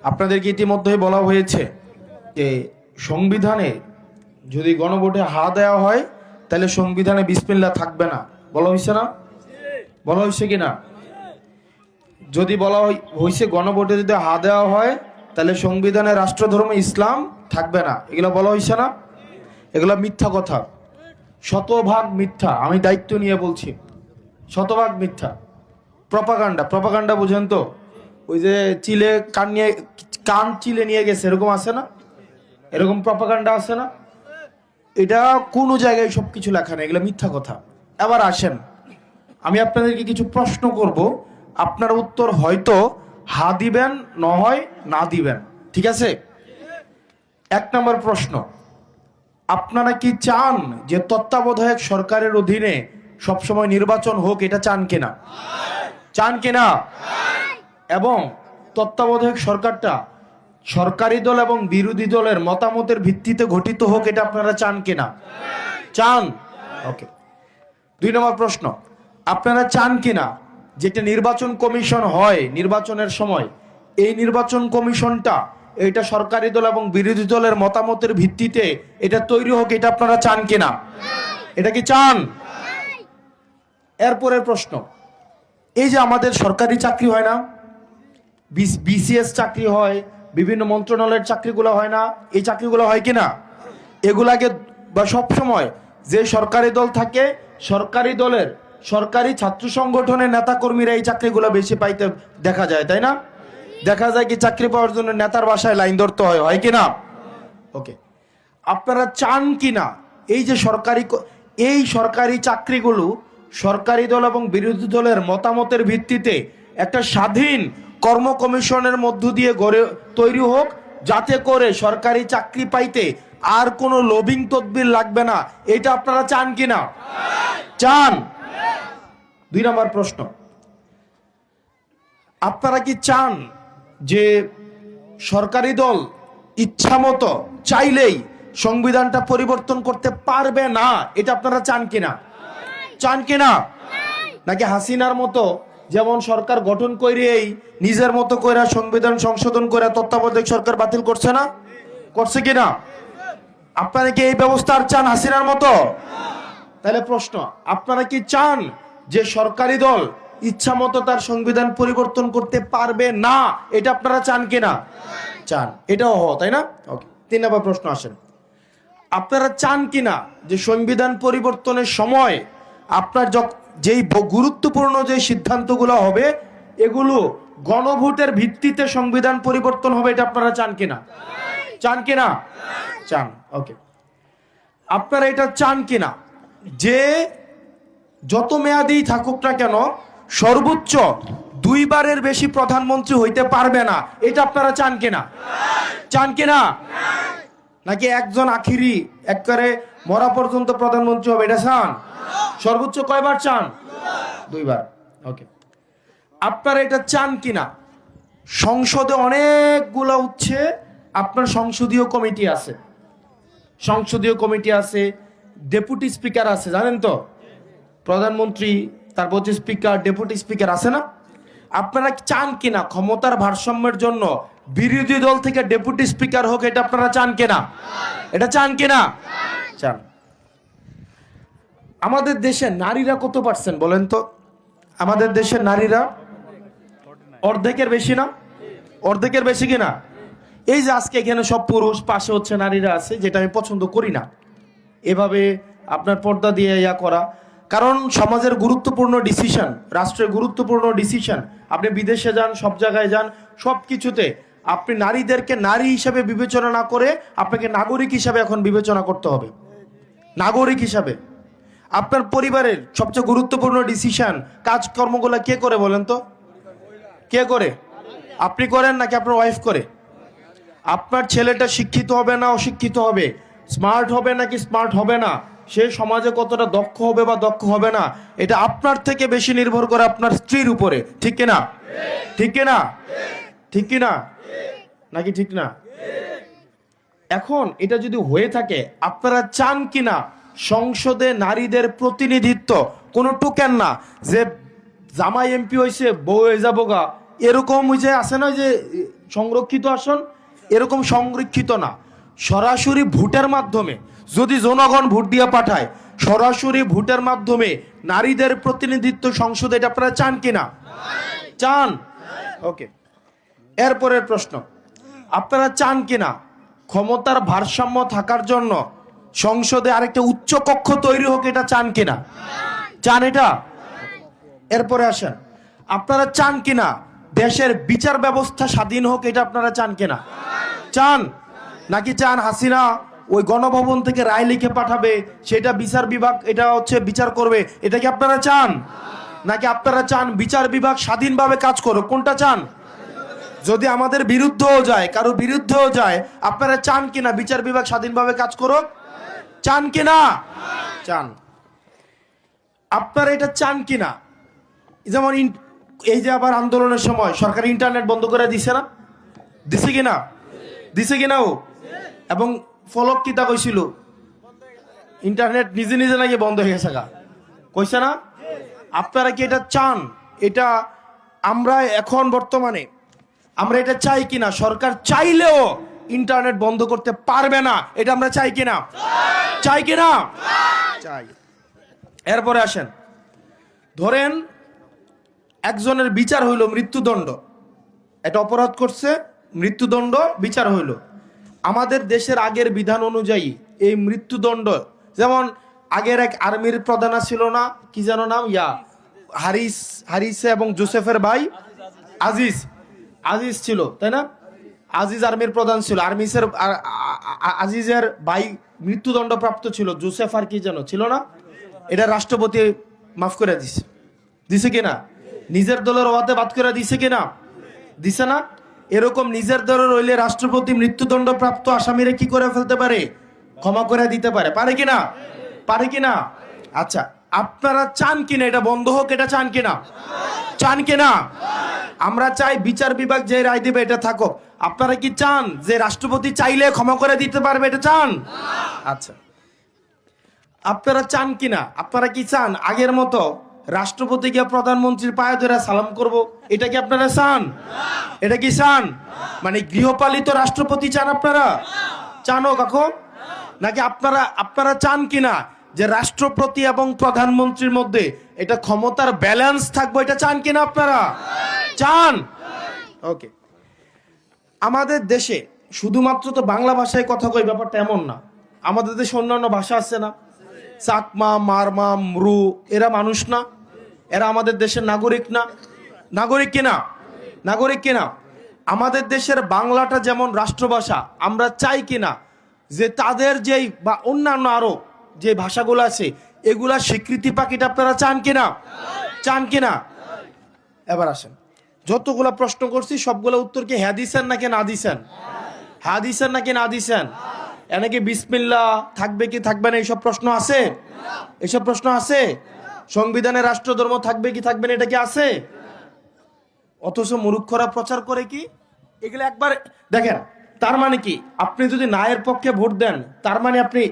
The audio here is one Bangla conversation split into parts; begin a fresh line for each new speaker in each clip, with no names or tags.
আপনাদেরকে ইতিমধ্যে বলা হয়েছে যে সংবিধানে যদি গণভোটে হা দেওয়া হয় তাহলে সংবিধানে বিসমিল্লাহ থাকবে না। বলা হয়েছে না? বলা হয়েছে কিনা? যদি বলা হয়েছে গণভোটে যদি হা দেওয়া হয় তাহলে সংবিধানে রাষ্ট্রধর্ম ইসলাম থাকবে না, এগুলো বলা হয়েছে না? এগুলো মিথ্যা কথা, শতভাগ মিথ্যা। আমি দায়িত্ব নিয়ে বলছি, শতভাগ মিথ্যা। প্রপাগান্ডা বুঝেন তো? ওই যে চিলে কান চিলে নিয়ে গেছে এরকম আছে না? এরকম প্রপাগান্ডা আছে না? এটা কোনো জায়গায় সবকিছু লেখা নেই, এগুলো মিথ্যা কথা। এবার আসেন, আমি আপনাদেরকে কিছু প্রশ্ন করব, আপনার উত্তর হয়তো হা দিবেন, না হয় না দিবেন, ঠিক আছে? 1 নম্বর প্রশ্ন, আপনারা কি চান যে তত্ত্বাবধায়ক সরকারের অধীনে সবসময় নির্বাচন হোক? এটা চান কিনা? চান কিনা? এবং তত্ত্বাবধায়ক সরকারটা সরকারি দল এবং বিরোধী দলের মতামতের ভিত্তিতে গঠিত হোক, এটা আপনারা চান কিনা? চান। ওকে। 2 নম্বর প্রশ্ন, আপনারা চান কিনা যেটা নির্বাচন কমিশন হয় নির্বাচনের সময়, এই নির্বাচন কমিশনটা এটা সরকারি দল এবং বিরোধী দলের মতামতের ভিত্তিতে এটা তৈরি হোক, এটা আপনারা চান কিনা? এটা কি চান? এরপরের প্রশ্ন, এই যে আমাদের সরকারি চাকরি হয় না, বিসিএস চাকরি হয়, বিভিন্ন মন্ত্রণালয়ের চাকরিগুলো হয় না, এই চাকরিগুলো হয় কিনা? এগুলাকে বা সবসময় যে সরকারি দল থাকে, সরকারি দলের সরকারি ছাত্র সংগঠনের নেতাকর্মীরা এই চাকরিগুলো বেশি পাইতে দেখা যায়, তাই না? দেখা যায় কি চাকরি পাওয়ার জন্য নেতার বাসায় লাইন ধরতে হয় কিনা? ওকে। আপনারা চান কিনা এই যে সরকারি চাকরিগুলো সরকারি দল এবং বিরোধী দলের মতামতের ভিত্তিতে একটা স্বাধীন কর্ম কমিশনের মধ্য দিয়ে তৈরি হোক, যাতে করে সরকারি চাকরি পাইতে আর কোনো লবিং তদবির লাগবে না? এটা আপনারা চান কিনা? চান। 2 নম্বর প্রশ্ন, আপনারা কি চান যে সরকারি দল ইচ্ছামতো চাইলেই সংবিধানটা পরিবর্তন করতে পারবে না? এটা আপনারা চান কিনা? চান কিনা? নাকি হাসিনার মতো যেমন সরকার গঠন করেই নিজের মতো করে সংবিধান সংশোধন করে তত্ত্বাবধায়ক সরকার বাতিল করছে না? করছে কিনা? আপনারা কি এই ব্যবস্থা আর চান হাসিনার মতো? তাহলে প্রশ্ন, আপনারা কি চান যে সরকারি দল ইচ্ছা মতো তার সংবিধান পরিবর্তন করতে পারবে না? এটা আপনারা চান কিনা? চান। এটাও তাই না? ওকে। 3 নম্বর প্রশ্ন আসেন, আপনারা চান কিনা যে সংবিধান পরিবর্তনের সময় আপনার যেই গুরুত্বপূর্ণ যে সিদ্ধান্তগুলো হবে এগুলো গণভোটের ভিত্তিতে সংবিধান পরিবর্তন হবে? এটা আপনারা চান কিনা? চান কিনা? চান। ওকে। আপনারা এটা চান কিনা যে যত মেয়াদেই থাকুক না কেন সর্বোচ্চ 2 বারের বেশি প্রধানমন্ত্রী হইতে পারবে না? এটা আপনারা চান কিনা? চান কিনা? নাকি একজন আখিরি একবারে মরা পর্যন্ত প্রধানমন্ত্রী হবে, এটা চান? সর্বোচ্চ কয়বার চান? 2 বার। ওকে। আপনারা এটা চান কিনা সংসদে অনেকগুলো হচ্ছে আপনার সংসদীয় কমিটি আছে, ডেপুটি স্পিকার আছে, জানেন তো? প্রধানমন্ত্রী, তারপর হচ্ছে স্পিকার, ডেপুটি স্পিকার আছে না? আপনারা চান কিনা ক্ষমতার ভারসাম্যের জন্য বিরোধী দল থেকে ডেপুটি স্পিকার হোক? এটা আপনারা চান কিনা? এটা চান কিনা? চান। আমাদের দেশে নারীরা কত পার্সেন্ট বলেন তো? আমাদের দেশের নারীরা অর্ধেকের বেশি না? অর্ধেকের বেশি কিনা? এই যে আজকে এখানে সব পুরুষ, পাশে হচ্ছে নারীরা আছে, যেটা আমি পছন্দ করি না এভাবে আপনার পর্দা দিয়ে করা। কারণ সমাজের গুরুত্বপূর্ণ ডিসিশন, রাষ্ট্রের গুরুত্বপূর্ণ ডিসিশন, আপনি বিদেশে যান, সব জায়গায় যান, সব কিছুতে আপনি নারীদেরকে নারী হিসাবে বিবেচনা না করে আপনাকে নাগরিক হিসাবে এখন বিবেচনা করতে হবে। নাগরিক হিসাবে আপনার পরিবারের সবচেয়ে গুরুত্বপূর্ণ ডিসিশন, কাজকর্মগুলো কে করে বলেন তো? কে করে? আপনি করেন নাকি আপনার ওয়াইফ করে? আপনার ছেলেটা শিক্ষিত হবে না অশিক্ষিত হবে, স্মার্ট হবে নাকি স্মার্ট হবে না, সে সমাজে কতটা দক্ষ হবে বা দক্ষ হবে না, এটা আপনার থেকে বেশি নির্ভর করে আপনার স্ত্রীর উপরে। ঠিক কিনা? ঠিক কিনা? ঠিক কিনা? নাকি ঠিক না? এখন এটা যদি হয়ে থাকে, আপনারা চান কিনা সংসদে নারীদের প্রতিনিধিত্ব? কোনো টোকেন না যে জামাই এমপি হয়েছে বউ হয়ে যাবো গা, এরকম ওই যে আছে না যে সংরক্ষিত আসন, এরকম সংরক্ষিত না, সরাসরি ভোটের মাধ্যমে যদি জনগণ ভোট দিয়ে পাঠায়, সরাসরি ভোটের মাধ্যমে নারীদের প্রতিনিধিত্ব সংসদে, এটা আপনারা চান কিনা? চান? ওকে, এরপরের প্রশ্ন, আপনারা চান কিনা ক্ষমতার ভারসাম্য থাকার জন্য সংসদে আরেকটা উচ্চ কক্ষ তৈরি হোক? এটা চান কিনা? চান এটা? এরপরে আসেন, আপনারা চান কিনা দেশের বিচার ব্যবস্থা স্বাধীন হোক? এটা আপনারা চান কিনা? চান? নাকি চান হাসিনা ওই গণভবন থেকে রায় লিখে পাঠাবে, সেটা বিচার বিভাগ এটা হচ্ছে বিচার করবে? এটা কি আপনারা চান? নাকি আপনারা চান বিচার বিভাগ স্বাধীনভাবে কাজ করুক? কোনটা চান? যদি আমাদের বিরুদ্ধেও যায়, কারো বিরুদ্ধেও যায়, আপনারা চান কিনা বিচার বিভাগ স্বাধীনভাবে কাজ করুক? চান কিনা? চান। আপনারা এটা চান কিনা যেমন এই যে আবার আন্দোলনের সময় সরকার ইন্টারনেট বন্ধ করে দিছে না? দিছে কিনা? দিছে কিনা? ও এবং ফলক কিতা কইছিল ইন্টারনেট নিজে নিজে নাকি বন্ধ হয়ে গেছে, কইছে না? আপনারা কি এটা চান? এটা আমরা এখন বর্তমানে আমরা এটা চাই কিনা? সরকার চাইলেও ইন্টারনেট বন্ধ করতে পারবে না, এটা আমরা চাই কিনা? চাই কিনা? চাই। এরপরে আসেন, ধরেন একজনের বিচার হইল মৃত্যুদণ্ড, এটা অপরাধ করছে, মৃত্যুদণ্ড বিচার হইল। আমাদের দেশের আগের বিধান অনুযায়ী এই মৃত্যুদণ্ড, যেমন আগের এক আর্মির প্রধান ছিল না, কি যেন নাম, হারিস এবং জোসেফের ভাই আজিজ ছিল, তাই না? আজিজ আর্মির প্রধান ছিল, আজিজের ভাই মৃত্যুদণ্ড প্রাপ্ত ছিল, জোসেফ আর কি যেন ছিল না? এটা রাষ্ট্রপতি মাফ করে দিছে কিনা? নিজের দলের ওয়াতে বাদ করে দিছে কিনা? দিছে না? এরকম নিজের দলের হইলে রাষ্ট্রপতি মৃত্যুদণ্ড প্রাপ্ত আসামিরে কি করে ফেলতে পারে? ক্ষমা করে দিতে পারে। পারে কিনা? পারে কিনা? আচ্ছা, আপনারা চান কিনা এটা বন্ধ হোক? এটা চান কিনা? চান কিনা? আমরা চাই বিচার বিভাগ যে রায় দিবে এটা থাকুক। আপনারা কি চান যে রাষ্ট্রপতি চাইলে ক্ষমা করে দিতে পারবে? এটা চান? আচ্ছা, আপনারা চান কিনা? আপনারা কি চান আগের মতো রাষ্ট্রপতিকে প্রধানমন্ত্রীর পায়ে ধরে সালাম করব? এটা কি আপনারা চান? এটা কি চান? মানে গৃহপালিত রাষ্ট্রপতি চান আপনারা? চানো কখন? নাকি আপনারা চান কিনা যে রাষ্ট্রপতি এবং প্রধানমন্ত্রীর মধ্যে এটা ক্ষমতার ব্যালেন্স থাকবে? এটা চান কিনা আপনারা? চান? ওকে, আমাদের দেশে শুধুমাত্র তো বাংলা ভাষায় কথা কই ব্যাপারটা এমন না, আমাদের দেশে অন্যান্য ভাষা আছে না? চাকমা, মারমা, মরু, এরা মানুষ না? এরা আমাদের দেশের নাগরিক না? নাগরিক কিনা? নাগরিক কিনা? আমাদের দেশের বাংলাটা যেমন রাষ্ট্রভাষা, আমরা চাই কিনা যে তাদের যেই বা অন্যান্য আরো যে ভাষাগুলো আছে এগুলা স্বীকৃতি পাকিটা আপনারা চান কিনা? চান কিনা? এবার আসেন, যতগুলা প্রশ্ন করছি সবগুলা উত্তর কি হ্যাঁ দিছেন নাকি না দিছেন? হ্যাঁ দিছেন নাকি না দিছেন? এনেকে বিসমিল্লাহ থাকবে কি থাকবে না এইসব প্রশ্ন আছে? এইসব প্রশ্ন আছে? সংবিধানে রাষ্ট্রধর্ম থাকবে কি থাকবে না এটা কি আছে? অথচ মূর্খরা প্রচার করে কি এগুলো একবার দেখেন। তার মানে কি, আপনি যদি নায়ের পক্ষে ভোট দেন তার মানে আপনি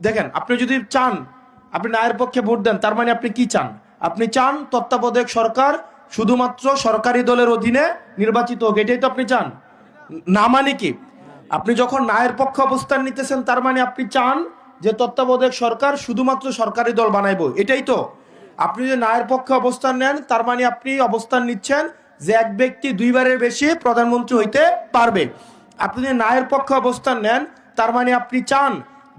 দেখেন, আপনি যদি চান আপনি নায়ের পক্ষে ভোট দেন তার মানে আপনি কি চান? আপনি চান তত্ত্বাবধায়ক সরকার শুধুমাত্র সরকারি দলের অধীনে নির্বাচিত হোক, এটাই তো আপনি চান না? মানে কি, আপনি যখন নায়ের পক্ষে অবস্থান নিতেছেন তার মানে আপনি চান যে তত্ত্বাবধায়ক সরকার শুধুমাত্র সরকারি দল বানাইবো, এটাই তো। আপনি যদি নায়ের পক্ষে অবস্থান নেন তার মানে আপনি অবস্থান নিচ্ছেন যে এক ব্যক্তি দুইবারের বেশি প্রধানমন্ত্রী হইতে পারবে। আপনি যদি নায়ের পক্ষে অবস্থান নেন তার মানে আপনি চান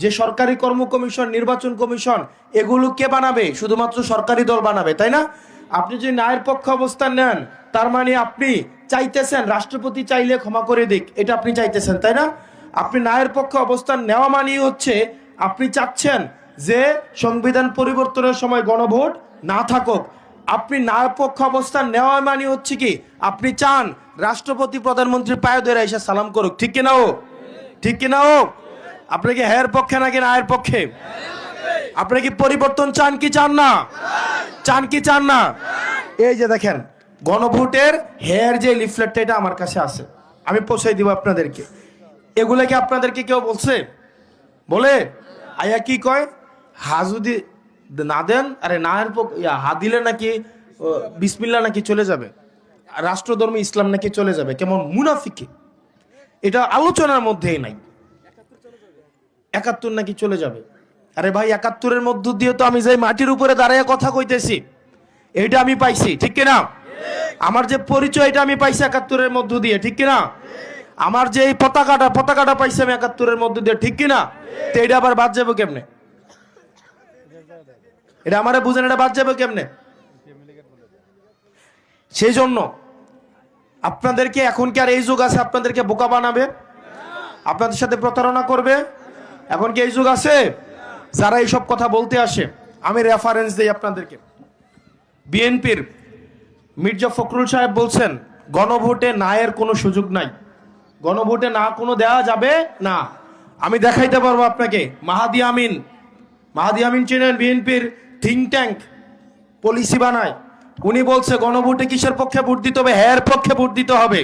যে সরকারি কর্ম কমিশন, নির্বাচন কমিশন এগুলো কে বানাবে? শুধুমাত্র সরকারি দল বানাবে, তাই না? আপনি যদি নায়ের পক্ষে অবস্থান নেন তার মানে আপনি চাইতেছেন রাষ্ট্রপতি চাইলে ক্ষমা করে দিক, এটা আপনি চাইতেছেন, তাই না? আপনি নায়ের পক্ষে অবস্থান নেওয়া মানেই হচ্ছে আপনি চাচ্ছেন যে সংবিধান পরিবর্তনের সময় গণভোট না থাকুক। আপনি নায়ের পক্ষে অবস্থান নেওয়া মানে হচ্ছে কি আপনি চান রাষ্ট্রপতি প্রধানমন্ত্রীর পায়ে ধরে এসে সালাম করুক, ঠিক কিনা? ও ঠিক কিনা? ও আপনি কি হ্যার পক্ষে নাকি নায়ের পক্ষে? আপনি কি পরিবর্তন চান কি চান না? চান কি চান না? এই যে দেখেন গণভোটের হেয়ার যে লিফলেটটা, এটা আমার কাছে আছে, আমি পৌঁছে দিব আপনাদেরকে। এগুলা কি আপনাদেরকে কেউ বলছে? বলে আয়া কি কয়, হা যদি না দেন, আরে নায়ের হা দিলে নাকি বিসমিল্লাহ নাকি চলে যাবে, রাষ্ট্রধর্ম ইসলাম নাকি চলে যাবে, কেমন মুনাফিকি। এটা আলোচনার মধ্যেই নাই। 71 নাকি চলে যাবে? আরে ভাই, 71-এর মধ্য দিয়ে তো আমি যাই মাটির উপরে দাঁড়িয়ে কথা কইতেছি, এইটা আমি পাইছি, ঠিক কিনা? আমার যে পরিচয়, এটা আমি পাইছি 71-এর মধ্য দিয়ে, ঠিক কিনা? আমার যে এই পতাকাটা পাইছি আমি 71-এর মধ্য দিয়ে, ঠিক কিনা? তো এটা আবার বাদ যাবে কেমনে? এটা আমারে বুঝেন, এটা বাদ যাবে কেমনে? সেই জন্য আপনাদেরকে, এখন কি আর এই যুগ আছে আপনাদেরকে বোকা বানাবে, আপনাদের সাথে প্রতারণা করবে? এখন কি এই যুগ আছে? যারা এইসব কথা বলতে আসে, আমি রেফারেন্স দিই আপনাদেরকে। বিএনপির মির্জা ফখরুল সাহেব বলছেন গণভোটে না এর কোনো সুযোগ নাই, গণভোটে না কোনো দেওয়া যাবে না। আমি দেখাইতে পারবো আপনাকে। মাহাদি আমিন চেনেন? বিএনপির থিঙ্ক ট্যাঙ্ক, পলিসি বানায়। উনি বলছে গণভোটে কিসের পক্ষে ভোট দিতে হবে? হ্যাঁ পক্ষে ভোট দিতে হবে।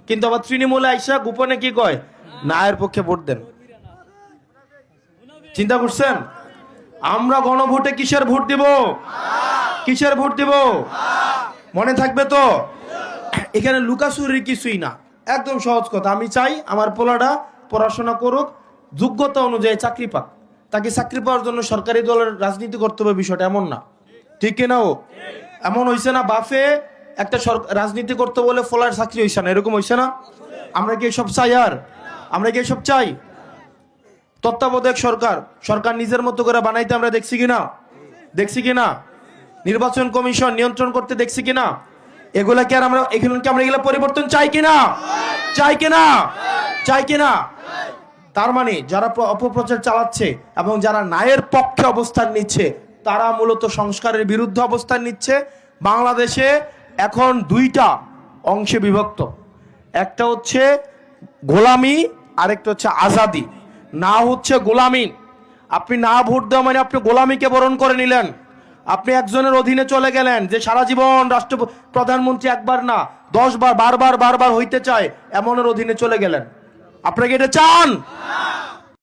কিন্তু আবার তৃণমূলে আইসা গোপনে কি কয়? না এর পক্ষে ভোট দেন। চিন্তা করছেন? আমরা গণভোটে কিসের ভোট দিব? কিসের ভোট দিব? মনে থাকবে তো? এখানে লুকাচুরির কিছুই না, একদম সহজ কথা। আমি চাই আমার পোলাটা পড়াশোনা করুক, যোগ্যতা অনুযায়ী চাকরি পাক। তাকে চাকরি পাওয়ার জন্য সরকারি দলের রাজনীতি করতে হবে, বিষয়টা এমন না, ঠিক কিনা? ও এমন হইছে না বাফে একটা রাজনীতি করতে বলে ফলার চাকরি হইছে না, এরকম হইছে না? আমরা কি এসব চাই? আর আমরা কি এসব চাই? তত্ত্বাবধায়ক সরকার নিজের মতো করে বানাইতে আমরা দেখছি কিনা? নির্বাচন কমিশন নিয়ন্ত্রণ করতে দেখছি কিনা? এগুলা কি আর আমরা এগুলা পরিবর্তন চাই কিনা? তার মানে যারা অপপ্রচার চালাচ্ছে এবং যারা ন্যায়ের পক্ষে অবস্থান নিচ্ছে, তারা মূলত সংস্কারের বিরুদ্ধে অবস্থান নিচ্ছে। বাংলাদেশে এখন দুইটা অংশে বিভক্ত, একটা হচ্ছে গোলামি, আরেকটা হচ্ছে আজাদি। না হচ্ছে গোলামি, আপনি না ভোট দেওয়া মানে আপনি গোলামিকে বরণ করে নিলেন। আপনি একজনের অধীনে চলে গেলেন, যে সারা জীবন প্রধানমন্ত্রী একবার না 10 বার বারবার হইতে চায়, এমনের অধীনে চলে গেলেন। আপনাকে এটা চান?